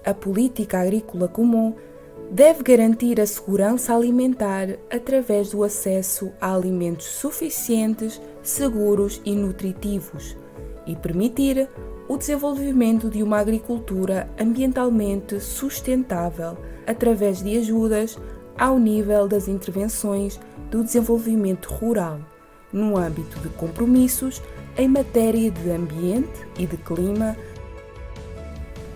A política agrícola comum deve garantir a segurança alimentar através do acesso a alimentos suficientes, seguros e nutritivos e permitir o desenvolvimento de uma agricultura ambientalmente sustentável através de ajudas ao nível das intervenções do desenvolvimento rural, no âmbito de compromissos em matéria de ambiente e de clima.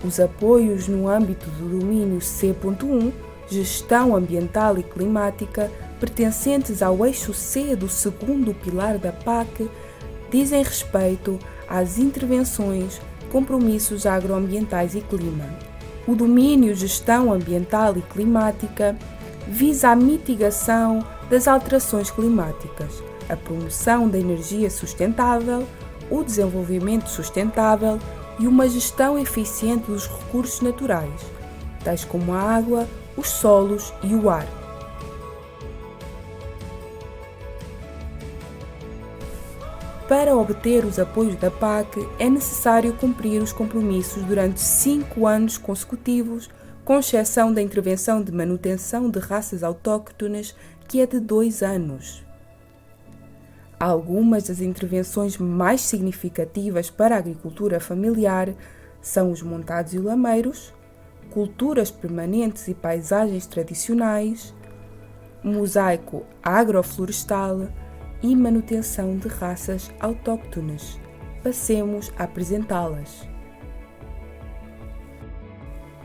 Os apoios no âmbito do domínio C.1, Gestão Ambiental e Climática, pertencentes ao eixo C do segundo pilar da PAC, dizem respeito às intervenções, compromissos agroambientais e clima. O domínio Gestão Ambiental e Climática visa a mitigação das alterações climáticas, a promoção da energia sustentável, o desenvolvimento sustentável e uma gestão eficiente dos recursos naturais, tais como a água, os solos e o ar. Para obter os apoios da PAC, é necessário cumprir os compromissos durante 5 anos consecutivos, com exceção da intervenção de manutenção de raças autóctones, que é de 2 anos. Algumas das intervenções mais significativas para a agricultura familiar são os montados e lameiros, culturas permanentes e paisagens tradicionais, mosaico agroflorestal e manutenção de raças autóctones. Passemos a apresentá-las.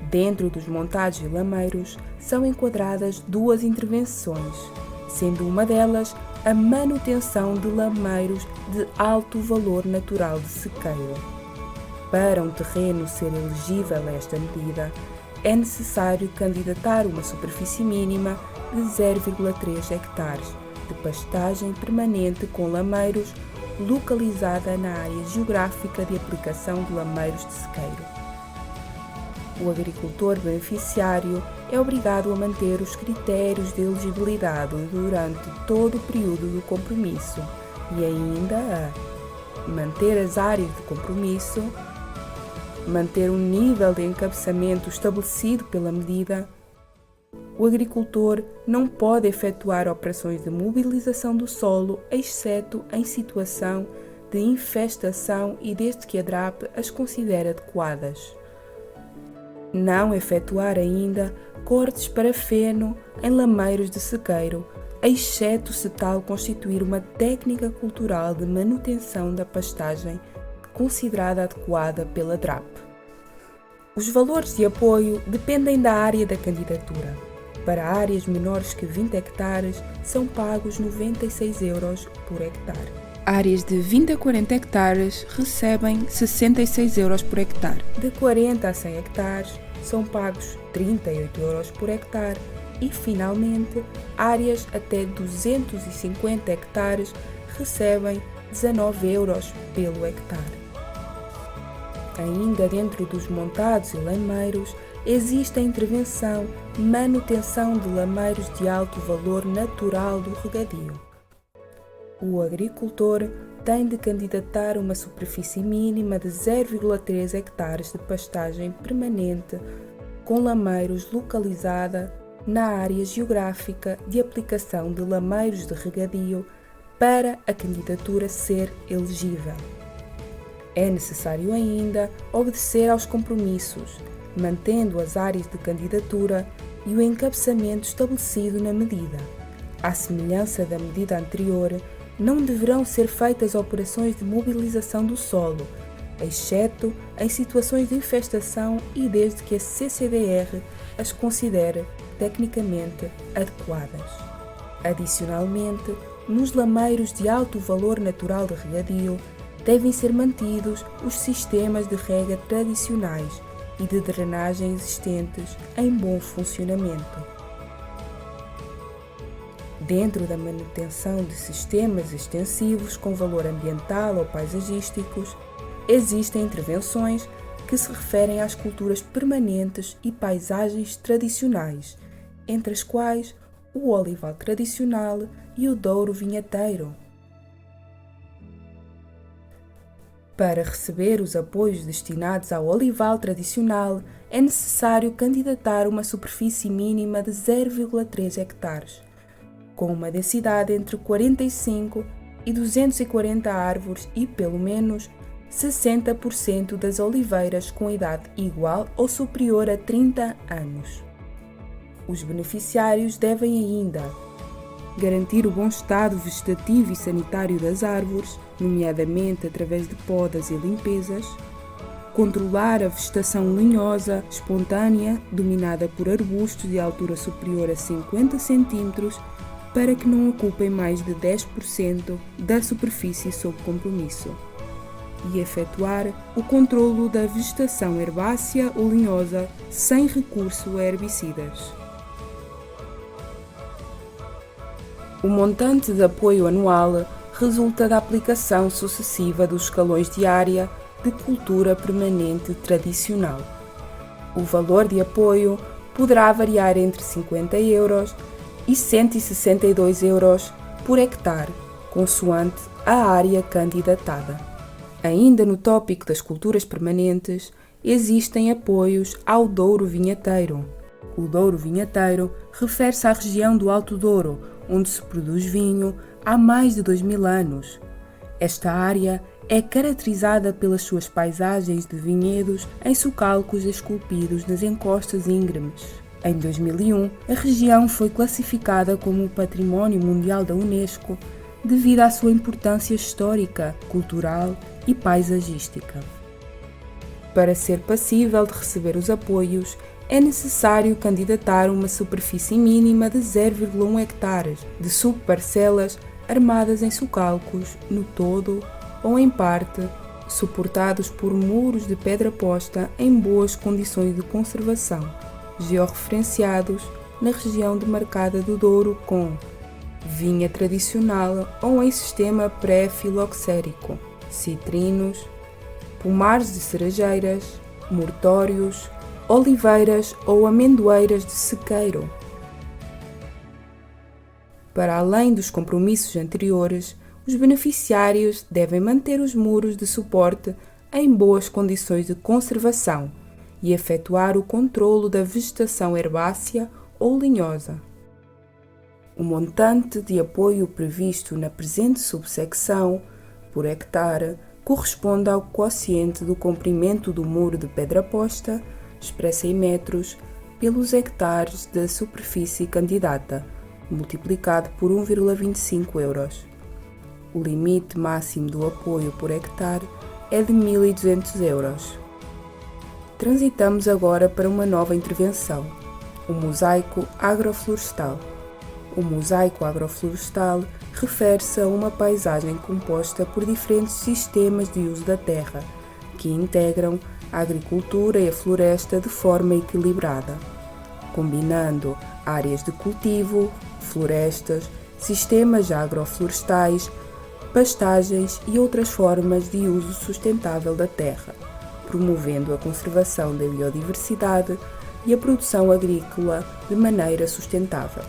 Dentro dos montados e lameiros são enquadradas 2 intervenções, sendo uma delas a manutenção de lameiros de alto valor natural de sequeiro. Para um terreno ser elegível a esta medida, é necessário candidatar uma superfície mínima de 0,3 hectares de pastagem permanente com lameiros localizada na área geográfica de aplicação de lameiros de sequeiro. O agricultor beneficiário é obrigado a manter os critérios de elegibilidade durante todo o período do compromisso e ainda a manter as áreas de compromisso, manter o nível de encabeçamento estabelecido pela medida. O agricultor não pode efetuar operações de mobilização do solo, exceto em situação de infestação e desde que a DRAP as considere adequadas. Não efetuar ainda cortes para feno em lameiros de sequeiro, exceto se tal constituir uma técnica cultural de manutenção da pastagem considerada adequada pela DRAP. Os valores de apoio dependem da área da candidatura. Para áreas menores que 20 hectares, são pagos 96 € por hectare. Áreas de 20 a 40 hectares recebem 66 € por hectare. De 40 a 100 hectares, são pagos 38 € por hectare e, finalmente, áreas até 250 hectares recebem 19 € pelo hectare. Ainda dentro dos montados e lameiros, existe a intervenção manutenção de lameiros de alto valor natural do regadio. O agricultor tem de candidatar uma superfície mínima de 0,3 hectares de pastagem permanente com lameiros localizada na área geográfica de aplicação de lameiros de regadio para a candidatura ser elegível. É necessário ainda obedecer aos compromissos, mantendo as áreas de candidatura e o encabeçamento estabelecido na medida. À semelhança da medida anterior, não deverão ser feitas operações de mobilização do solo, exceto em situações de infestação e desde que a CCDR as considere tecnicamente adequadas. Adicionalmente, nos lameiros de alto valor natural de regadio, devem ser mantidos os sistemas de rega tradicionais e de drenagem existentes em bom funcionamento. Dentro da manutenção de sistemas extensivos com valor ambiental ou paisagísticos, existem intervenções que se referem às culturas permanentes e paisagens tradicionais, entre as quais o olival tradicional e o douro vinheteiro. Para receber os apoios destinados ao olival tradicional, é necessário candidatar uma superfície mínima de 0,3 hectares, com uma densidade entre 45 e 240 árvores e pelo menos 60% das oliveiras com idade igual ou superior a 30 anos. Os beneficiários devem ainda garantir o bom estado vegetativo e sanitário das árvores, nomeadamente através de podas e limpezas, controlar a vegetação lenhosa espontânea, dominada por arbustos de altura superior a 50 cm, para que não ocupem mais de 10% da superfície sob compromisso, e efetuar o controlo da vegetação herbácea ou lenhosa sem recurso a herbicidas. O montante de apoio anual resulta da aplicação sucessiva dos escalões de área de cultura permanente tradicional. O valor de apoio poderá variar entre 50 euros e 162 euros por hectare, consoante a área candidatada. Ainda no tópico das culturas permanentes, existem apoios ao Douro Vinheteiro. O Douro Vinheteiro refere-se à região do Alto Douro, onde se produz vinho há mais de 2000 anos. Esta área é caracterizada pelas suas paisagens de vinhedos em socalcos esculpidos nas encostas íngremes. Em 2001, a região foi classificada como Património Mundial da Unesco devido à sua importância histórica, cultural e paisagística. Para ser passível de receber os apoios, é necessário candidatar uma superfície mínima de 0,1 hectares de subparcelas armadas em socalcos, no todo ou em parte, suportados por muros de pedra posta em boas condições de conservação, georreferenciados na região demarcada do Douro com vinha tradicional ou em sistema pré-filoxérico, citrinos, pomares de cerejeiras, mortórios, oliveiras ou amendoeiras de sequeiro. Para além dos compromissos anteriores, os beneficiários devem manter os muros de suporte em boas condições de conservação e efetuar o controlo da vegetação herbácea ou linhosa. O montante de apoio previsto na presente subsecção, por hectare, corresponde ao quociente do comprimento do muro de pedra posta, expressa em metros, pelos hectares da superfície candidata, multiplicado por 1,25 euros. O limite máximo do apoio por hectare é de 1.200 euros. Transitamos agora para uma nova intervenção, o mosaico agroflorestal. O mosaico agroflorestal refere-se a uma paisagem composta por diferentes sistemas de uso da terra, que integram a agricultura e a floresta de forma equilibrada, combinando áreas de cultivo, florestas, sistemas agroflorestais, pastagens e outras formas de uso sustentável da terra, promovendo a conservação da biodiversidade e a produção agrícola de maneira sustentável.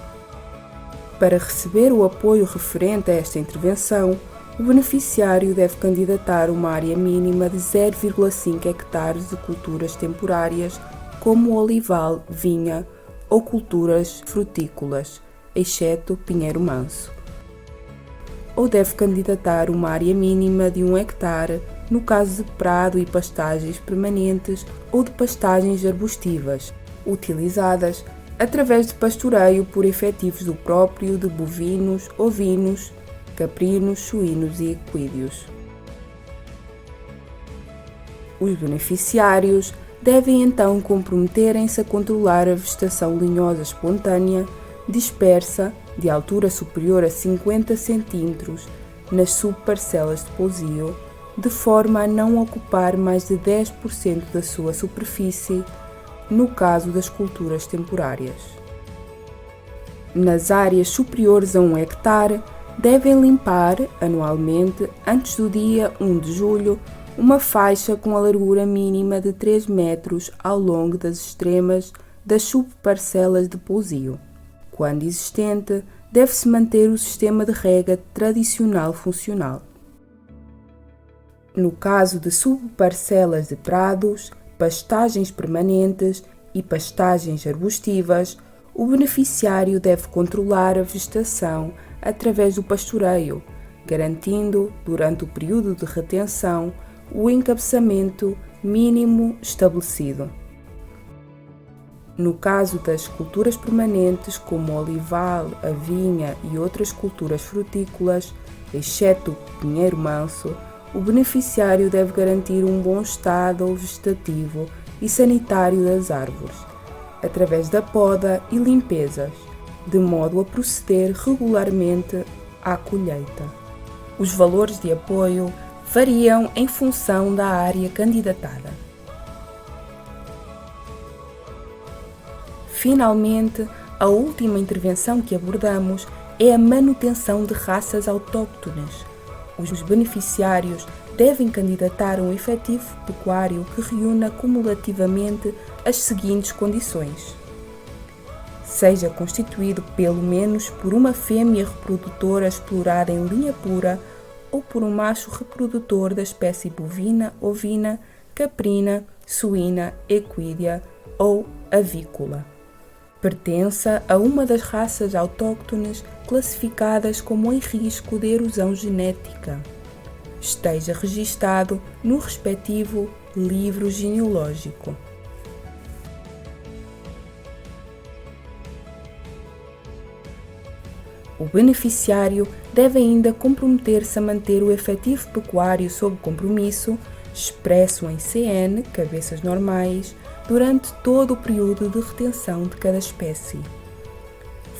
Para receber o apoio referente a esta intervenção, o beneficiário deve candidatar uma área mínima de 0,5 hectares de culturas temporárias, como olival, vinha ou culturas frutícolas, exceto pinheiro manso. Ou deve candidatar uma área mínima de 1 hectare, no caso de prado e pastagens permanentes ou de pastagens arbustivas, utilizadas através de pastoreio por efetivos do próprio de bovinos, ovinos, caprinos, suínos e equídeos. Os beneficiários devem então comprometerem-se a controlar a vegetação linhosa espontânea, dispersa, de altura superior a 50 cm, nas subparcelas de pousio, de forma a não ocupar mais de 10% da sua superfície, no caso das culturas temporárias. Nas áreas superiores a 1 hectare, devem limpar, anualmente, antes do dia 1 de julho, uma faixa com a largura mínima de 3 metros ao longo das extremas das subparcelas de pousio. Quando existente, deve-se manter o sistema de rega tradicional funcional. No caso de subparcelas de prados, pastagens permanentes e pastagens arbustivas, o beneficiário deve controlar a vegetação através do pastoreio, garantindo, durante o período de retenção, o encabeçamento mínimo estabelecido. No caso das culturas permanentes, como o olival, a vinha e outras culturas frutícolas, exceto o pinheiro manso, o beneficiário deve garantir um bom estado vegetativo e sanitário das árvores, através da poda e limpezas, de modo a proceder regularmente à colheita. Os valores de apoio variam em função da área candidatada. Finalmente, a última intervenção que abordamos é a manutenção de raças autóctones. Os beneficiários devem candidatar um efetivo pecuário que reúna cumulativamente as seguintes condições: seja constituído pelo menos por uma fêmea reprodutora explorada em linha pura ou por um macho reprodutor da espécie bovina, ovina, caprina, suína, equídea ou avícola. Pertença a uma das raças autóctones classificadas como em risco de erosão genética. Esteja registado no respectivo livro genealógico. O beneficiário deve ainda comprometer-se a manter o efetivo pecuário sob compromisso, expresso em CN, cabeças normais, durante todo o período de retenção de cada espécie.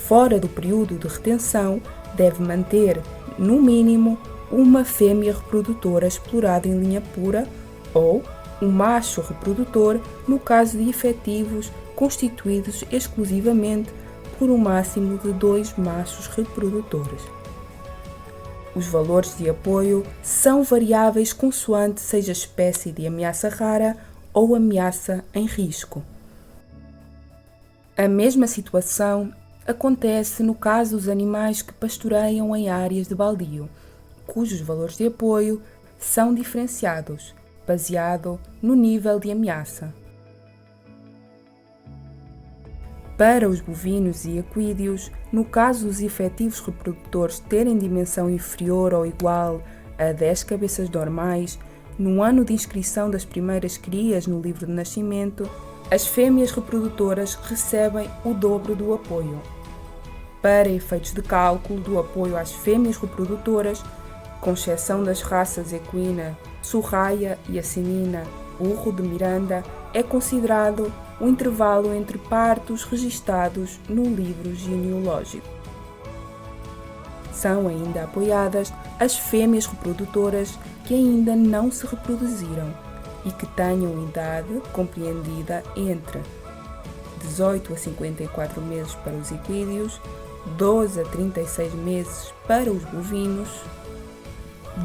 Fora do período de retenção, deve manter, no mínimo, uma fêmea reprodutora explorada em linha pura ou um macho reprodutor no caso de efetivos constituídos exclusivamente por um máximo de 2 machos reprodutores. Os valores de apoio são variáveis consoante seja espécie de ameaça rara ou ameaça em risco. A mesma situação acontece no caso dos animais que pastoreiam em áreas de baldio, cujos valores de apoio são diferenciados, baseado no nível de ameaça. Para os bovinos e equídeos, no caso dos efetivos reprodutores terem dimensão inferior ou igual a 10 cabeças normais, no ano de inscrição das primeiras crias no livro de nascimento, as fêmeas reprodutoras recebem o dobro do apoio. Para efeitos de cálculo do apoio às fêmeas reprodutoras, com exceção das raças equina, surraia e asinina, burro de Miranda, é considerado o intervalo entre partos registados no livro genealógico. São ainda apoiadas as fêmeas reprodutoras que ainda não se reproduziram e que tenham idade compreendida entre 18 a 54 meses para os equídeos, 12 a 36 meses para os bovinos,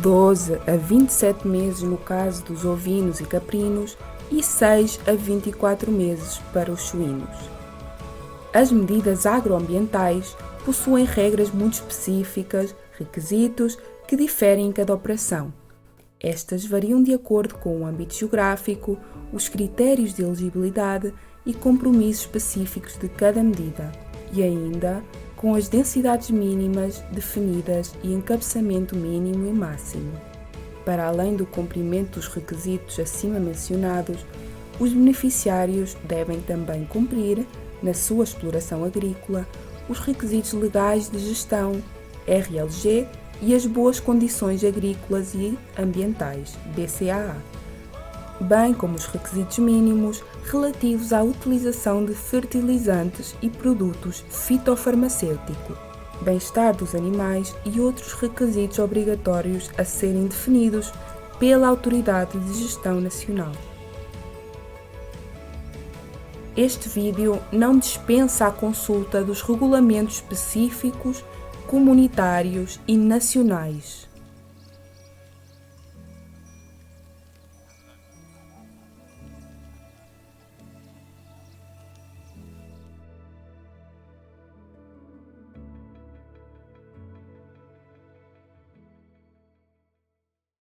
12 a 27 meses no caso dos ovinos e caprinos e 6 a 24 meses para os suínos. As medidas agroambientais possuem regras muito específicas, requisitos que diferem em cada operação. Estas variam de acordo com o âmbito geográfico, os critérios de elegibilidade e compromissos específicos de cada medida, e ainda com as densidades mínimas definidas e encabeçamento mínimo e máximo. Para além do cumprimento dos requisitos acima mencionados, os beneficiários devem também cumprir, na sua exploração agrícola, os requisitos legais de gestão, RLG, e as boas condições agrícolas e ambientais, BCAA, bem como os requisitos mínimos relativos à utilização de fertilizantes e produtos fitofarmacêuticos, bem-estar dos animais e outros requisitos obrigatórios a serem definidos pela Autoridade de Gestão Nacional. Este vídeo não dispensa a consulta dos regulamentos específicos, comunitários e nacionais.